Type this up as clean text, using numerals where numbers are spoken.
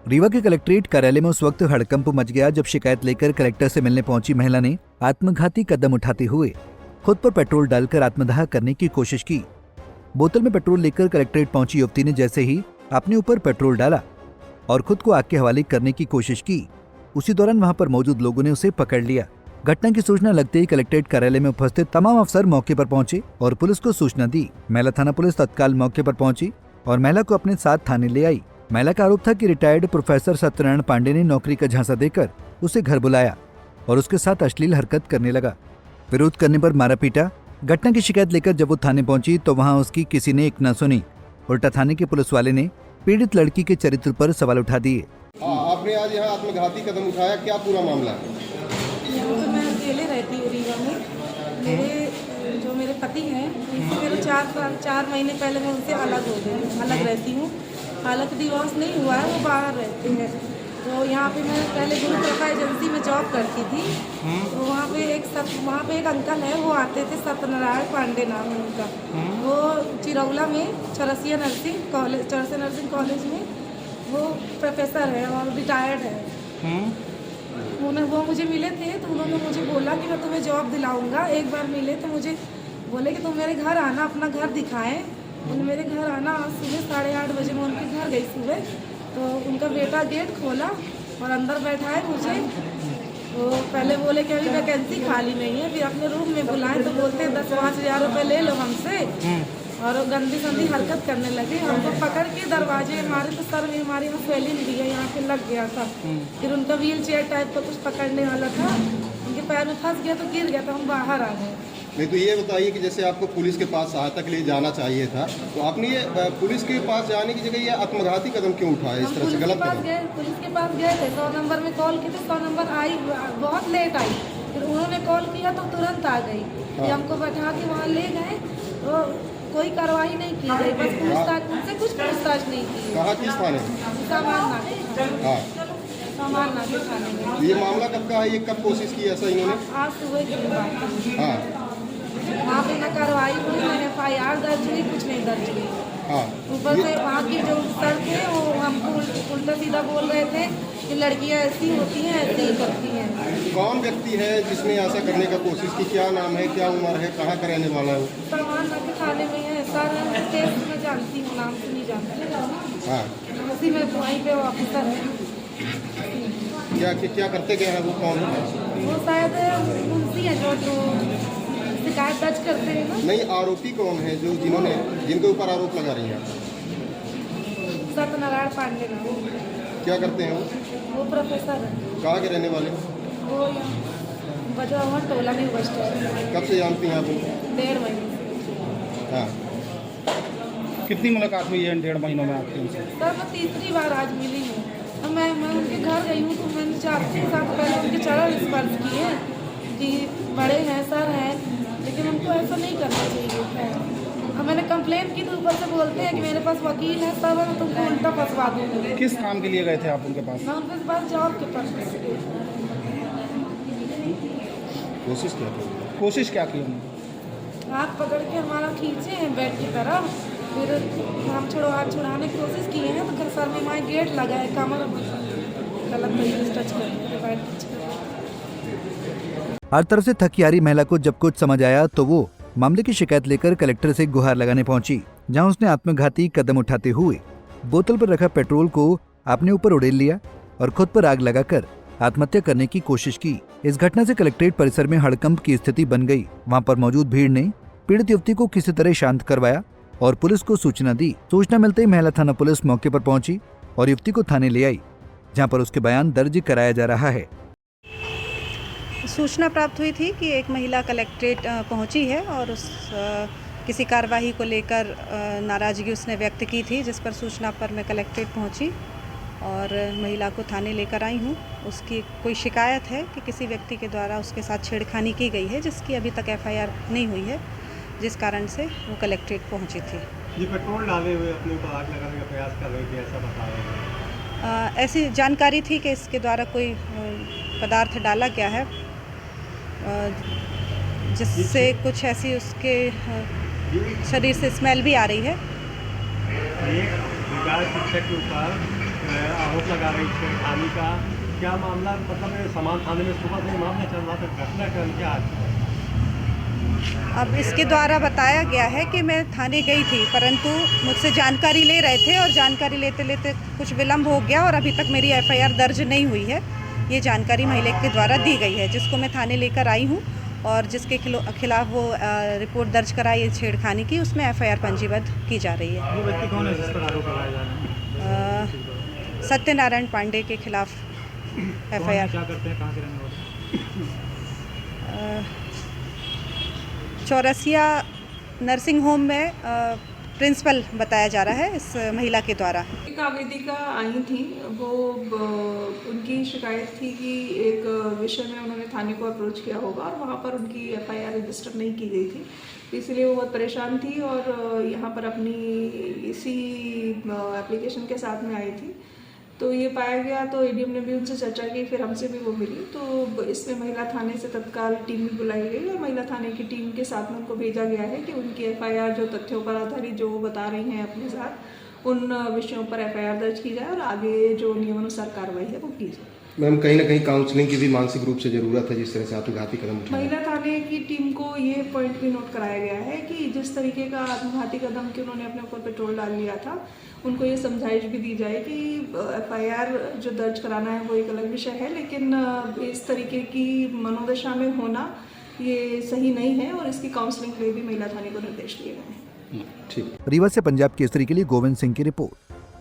रीवा के कलेक्ट्रेट कार्यालय में उस वक्त हड़कंप मच गया जब शिकायत लेकर कलेक्टर से मिलने पहुंची महिला ने आत्मघाती कदम उठाते हुए खुद पर पेट्रोल डालकर आत्मदाह करने की कोशिश की। बोतल में पेट्रोल लेकर कलेक्ट्रेट पहुंची युवती ने जैसे ही अपने ऊपर पेट्रोल डाला और खुद को आग के हवाले करने की कोशिश की, उसी दौरान वहां पर मौजूद लोगों ने उसे पकड़ लिया। घटना की सूचना लगते ही कलेक्ट्रेट कार्यालय में उपस्थित तमाम अफसर मौके पर पहुंचे और पुलिस को सूचना दी। महिला थाना पुलिस तत्काल मौके पर पहुंची और महिला को अपने साथ थाने ले आई। महिला का आरोप था कि रिटायर्ड प्रोफेसर सत्यनारायण पांडे ने नौकरी का झांसा देकर उसे घर बुलाया और उसके साथ अश्लील हरकत करने लगा। विरोध करने पर मारा पीटा। घटना की शिकायत लेकर जब वो थाने पहुंची तो वहां उसकी किसी ने एक न सुनी। उल्टा थाने के पुलिस वाले ने पीड़ित लड़की के चरित्र पर सवाल उठा दिए। आपने आज यहाँ आत्मघाती कदम उठाया, क्या पूरा मामला है? यहाँ तो मैं अकेले रहती हूँ रीवा में। जो मेरे पति हैं उनसे मेरे 4 महीने पहले मैं उनसे अलग हो गई, अलग रहती हूँ। हालांकि डिवोर्स नहीं हुआ है, वो बाहर रहते हैं। तो यहाँ पे मैं पहले गुरु कृपा एजेंसी में जॉब करती थी। तो वहाँ पे एक अंकल है, वो आते थे, सत्यनारायण पांडे नाम है उनका। वो चिरौला में चरसिया नर्सिंग कॉलेज में वो प्रोफेसर है और रिटायर्ड है। वो मुझे मिले थे तो उन्होंने मुझे बोला कि मैं तुम्हें जॉब दिलाऊंगा। एक बार मिले तो मुझे बोले कि तुम मेरे घर आना, अपना घर दिखाएं। उन्हें मेरे घर आना। आज सुबह 8:30 बजे मैं उनके घर गई सुबह, तो उनका बेटा गेट खोला और अंदर बैठाए मुझे। तो पहले बोले कि अभी वैकेंसी खाली नहीं है, फिर अपने रूम में बुलाएं तो बोलते हैं 10-5 हज़ार रुपये ले लो हमसे। और गंदी संदी हरकत करने लगे। हमको पकड़ के दरवाजे मारे तो सर में हमारे यहाँ स्वेलिंग भी है, यहाँ पे लग गया था। फिर उनका व्हील चेयर टाइप का कुछ पकड़ने वाला था, उनके पैर में फंस गया तो गिर गया, तो हम बाहर आ गए। नहीं तो ये बताइए कि जैसे आपको पुलिस के पास सहायता के लिए जाना चाहिए था, तो आपने ये पुलिस के पास जाने की जगह ये आत्मघाती कदम क्यों उठाया? इस तरह से गलत कदम। पुलिस के पास गए थे, 100 नंबर में कॉल की थी। 100 नंबर आई, बहुत लेट आई। फिर उन्होंने कॉल किया तो तुरंत आ गई। फिर हमको बैठा के वहाँ ले गए तो कोई कार्रवाई नहीं की गई, बस पूछताछ, उनसे कुछ पूछताछ नहीं की। कहाँ किस थाने? सामान नाके थाने में। ये मामला कब का है? ये कब कोशिश की ऐसा इन्होंने? आज सुबह की बात। हाँ, वहाँ पे ना कार्रवाई हुई, ना FIR दर्ज हुई, कुछ नहीं दर्ज हुई। हाँ। ऊपर से वहाँ के जो सर थे वो हमको उल्टा सीधा बोल रहे थे कि लड़कियाँ ऐसी होती हैं, ऐसे ही करती हैं। कौन व्यक्ति है जिसने ऐसा करने का कोशिश की? क्या नाम है, क्या उम्र है, कहाँ का रहने वाला है? सामान नाके थाने में है सर। केस में जानती हूँ, नाम से नहीं जानती। हाँ, उसी में वहीं पे ऑफिसर है। क्या करते गए हैं? वो कौन है? वो शायद मुंशी है जो शिकायत दर्ज करते हैं ना। नहीं, आरोपी कौन है जो जिनके ऊपर आरोप लगा रही हैं? सत्यनारायण पांडे नाम। क्या करते हैं वो प्रोफेसर है। कहाँ के रहने वाले? वो बजवा टोला में बस स्टैंड। कब से जानती हैं आप उनको? 1.5 महीने से। हाँ। कितनी मुलाकात हुई है इन 1.5 महीनों में आपकी उनसे? सर मैं तीसरी बार आज मिली हूँ। और मैं उनके घर गई हूँ तो मैंने 4 साल पहले उनके चरण स्पर्श किए कि बड़े हैं, सर हैं, लेकिन उनको ऐसा नहीं करना चाहिए। अब मैंने कंप्लेंट की तो ऊपर से बोलते हैं कि मेरे पास वकील है, सब है, मैं तुमको उल्टा फंसवा दूँगी। किस काम के लिए गए थे आप उनके पास? मैं उनके पास जॉब के पर्पज से गई। कोशिश क्या की उन्होंने? हाथ पकड़ के हमारा खींचे हैं बेड की तरफ, फिर हम हाथ छुड़ाने की कोशिश किए हैं तो सर में हमारे गेट लगा है, कमर गलत तरीके से टच कर। हर तरफ से थकी आ रही महिला को जब कुछ समझ आया तो वो मामले की शिकायत लेकर कलेक्टर से गुहार लगाने पहुंची, जहां उसने आत्मघाती कदम उठाते हुए बोतल पर रखा पेट्रोल को अपने ऊपर उड़ेल लिया और खुद पर आग लगाकर आत्महत्या करने की कोशिश की। इस घटना से कलेक्ट्रेट परिसर में हड़कंप की स्थिति बन गई। वहां पर मौजूद भीड़ ने पीड़ित युवती को किसी तरह शांत करवाया और पुलिस को सूचना दी। सूचना मिलते ही महिला थाना पुलिस मौके पर पहुंची और युवती को थाने ले आई, जहां पर उसके बयान दर्ज कराया जा रहा है। सूचना प्राप्त हुई थी कि एक महिला कलेक्ट्रेट पहुंची है और किसी कार्यवाही को लेकर नाराज़गी उसने व्यक्त की थी, जिस पर सूचना पर मैं कलेक्ट्रेट पहुंची और महिला को थाने लेकर आई हूं। उसकी कोई शिकायत है कि किसी व्यक्ति के द्वारा उसके साथ छेड़खानी की गई है, जिसकी अभी तक FIR नहीं हुई है, जिस कारण से वो कलेक्ट्रेट पहुंची थी। ये पेट्रोल डाले हुए अपने ऊपर आग लगाने का प्रयास कर रही थी, ऐसा बता रहे हैं? ऐसी जानकारी थी कि इसके द्वारा कोई पदार्थ डाला गया है, जिससे कुछ ऐसी उसके शरीर से स्मेल भी आ रही है। एक विकास शिक्षक के ऊपर आरोप लगा रही छेड़खानी का, क्या मामला, मतलब समान थाने में सुबह से मामला चल रहा था, घटना क्या आज? अब इसके द्वारा बताया गया है कि मैं थाने गई थी, परंतु मुझसे जानकारी ले रहे थे और जानकारी लेते लेते कुछ विलम्ब हो गया और अभी तक मेरी एफआईआर दर्ज नहीं हुई है। ये जानकारी महिला के द्वारा दी गई है, जिसको मैं थाने लेकर आई हूँ और जिसके खिलाफ वो रिपोर्ट दर्ज कराई है छेड़खानी की, उसमें एफआईआर पंजीबद्ध की जा रही है। वो व्यक्ति कौन है जिस पर आरोप लगाए जा रहे हैं? सत्यनारायण पांडे के खिलाफ एफआईआर। क्या करते हैं, कहाँ के रहने वाले? चौरसिया नर्सिंग होम में प्रिंसिपल बताया जा रहा है इस महिला के द्वारा। एक आवेदिका आई थी, वो उनकी शिकायत थी कि एक विषय में उन्होंने थाने को अप्रोच किया होगा और वहाँ पर उनकी एफआईआर रजिस्टर नहीं की गई थी, इसलिए वो बहुत परेशान थी और यहाँ पर अपनी इसी एप्लीकेशन के साथ में आई थी। तो ये पाया गया तो एडीएम ने भी उनसे चर्चा की, फिर हमसे भी वो मिली, तो इसमें महिला थाने से तत्काल टीम भी बुलाई गई और महिला थाने की टीम के साथ में उनको भेजा गया है कि उनकी एफआईआर जो तथ्यों पर आधारित जो वो बता रही हैं अपने साथ, उन विषयों पर एफआईआर दर्ज की जाए और आगे जो नियमानुसार कार्रवाई है वो की जाए। मैम, कहीं ना कहीं काउंसलिंग की भी मानसिक रूप से ज़रूरत है, जिस तरह से आत्मघाती कदम उठाया। महिला थाने की टीम को ये पॉइंट भी नोट कराया गया है कि जिस तरीके का आत्मघाती कदम कि उन्होंने अपने ऊपर पेट्रोल डाल लिया था, उनको ये समझाइश भी दी जाए कि एफआईआर जो दर्ज कराना है वो एक अलग विषय है, लेकिन इस तरीके की मनोदशा में होना ये सही नहीं है और इसकी काउंसलिंग के लिए भी महिला थाने को निर्देश दिए गए हैं। ठीक। रीवा से पंजाब केसरी के लिए गोविंद सिंह की रिपोर्ट।